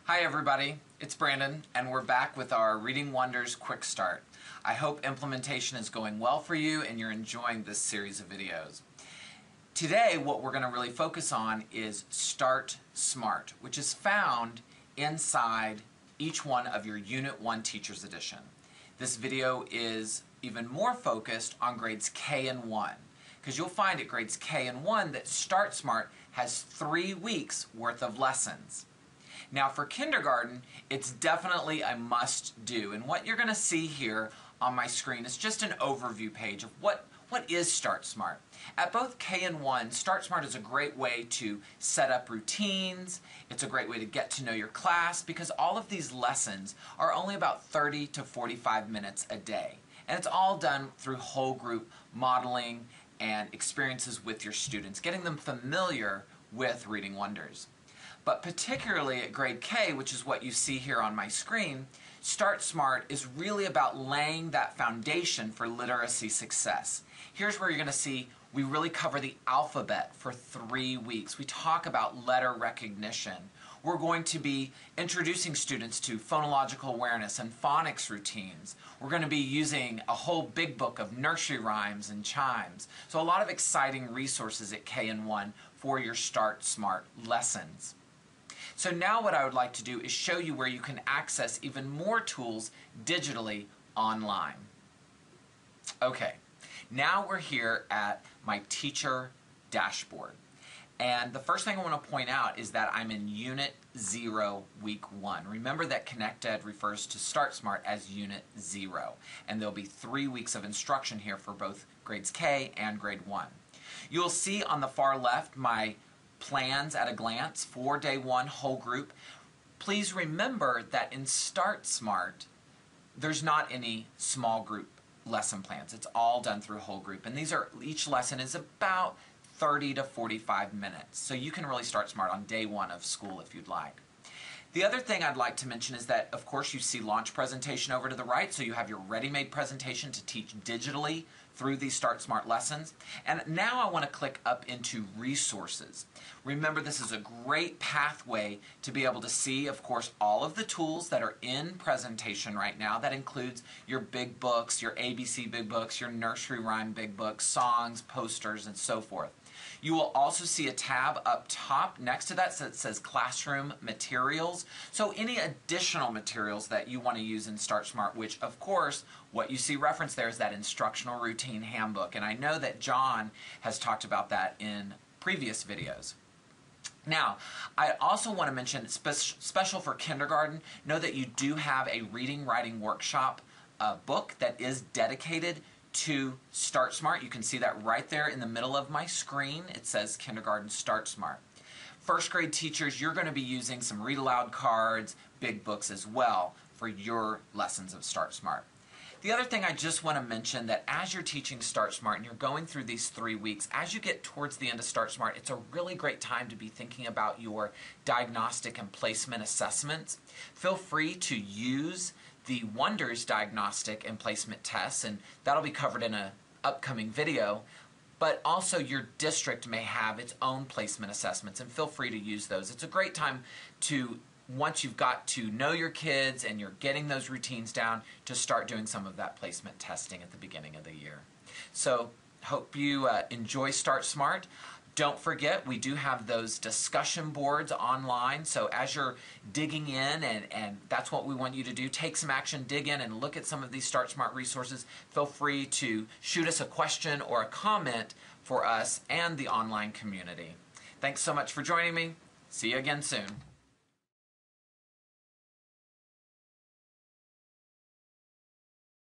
Hi everybody, it's Brandon and we're back with our Reading Wonders Quick Start. I hope implementation is going well for you and you're enjoying this series of videos. Today what we're going to really focus on is Start Smart, which is found inside each one of your Unit 1 Teacher's Edition. This video is even more focused on grades K and 1, because you'll find at grades K and 1 that Start Smart has 3 weeks worth of lessons. Now for kindergarten, it's definitely a must-do, and what you're going to see here on my screen is just an overview page of what is Start Smart. At both K and 1, Start Smart is a great way to set up routines. It's a great way to get to know your class, because all of these lessons are only about 30 to 45 minutes a day. And it's all done through whole group modeling and experiences with your students, getting them familiar with Reading Wonders. But particularly at grade K, which is what you see here on my screen, Start Smart is really about laying that foundation for literacy success. Here's where you're going to see we really cover the alphabet for 3 weeks. We talk about letter recognition. We're going to be introducing students to phonological awareness and phonics routines. We're going to be using a whole big book of nursery rhymes and chimes. So a lot of exciting resources at K and 1 for your Start Smart lessons. So now what I would like to do is show you where you can access even more tools digitally online. Okay, now we're here at my teacher dashboard. And the first thing I want to point out is that I'm in Unit 0, Week 1. Remember that ConnectEd refers to Start Smart as Unit 0. And there'll be 3 weeks of instruction here for both grades K and grade 1. You'll see on the far left my plans at a glance for day 1 whole group. Please remember that in Start Smart, there's not any small group lesson plans. It's all done through whole group. And each lesson is about 30 to 45 minutes. So you can really start smart on day 1 of school if you'd like. The other thing I'd like to mention is that, of course, you see Launch Presentation over to the right, so you have your ready-made presentation to teach digitally through these Start Smart lessons. And now I want to click up into Resources. Remember, this is a great pathway to be able to see, of course, all of the tools that are in presentation right now. That includes your big books, your ABC big books, your nursery rhyme big books, songs, posters, and so forth. You will also see a tab up top next to that that says Classroom Materials. So any additional materials that you want to use in Start Smart, which of course what you see referenced there is that Instructional Routine Handbook. And I know that John has talked about that in previous videos. Now, I also want to mention, special for kindergarten, know that you do have a reading writing workshop book that is dedicated to Start Smart. You can see that right there in the middle of my screen. It says Kindergarten Start Smart. First grade teachers, you're going to be using some read aloud cards, big books as well for your lessons of Start Smart. The other thing I just want to mention, that as you're teaching Start Smart and you're going through these 3 weeks, as you get towards the end of Start Smart, it's a really great time to be thinking about your diagnostic and placement assessments. Feel free to use the Wonders diagnostic and placement tests, and that'll be covered in an upcoming video. But also your district may have its own placement assessments, and feel free to use those. It's a great time to, once you've got to know your kids and you're getting those routines down, to start doing some of that placement testing at the beginning of the year. So hope you enjoy Start Smart. Don't forget, we do have those discussion boards online, so as you're digging in, and that's what we want you to do, take some action, dig in, and look at some of these Start Smart resources. Feel free to shoot us a question or a comment for us and the online community. Thanks so much for joining me. See you again soon.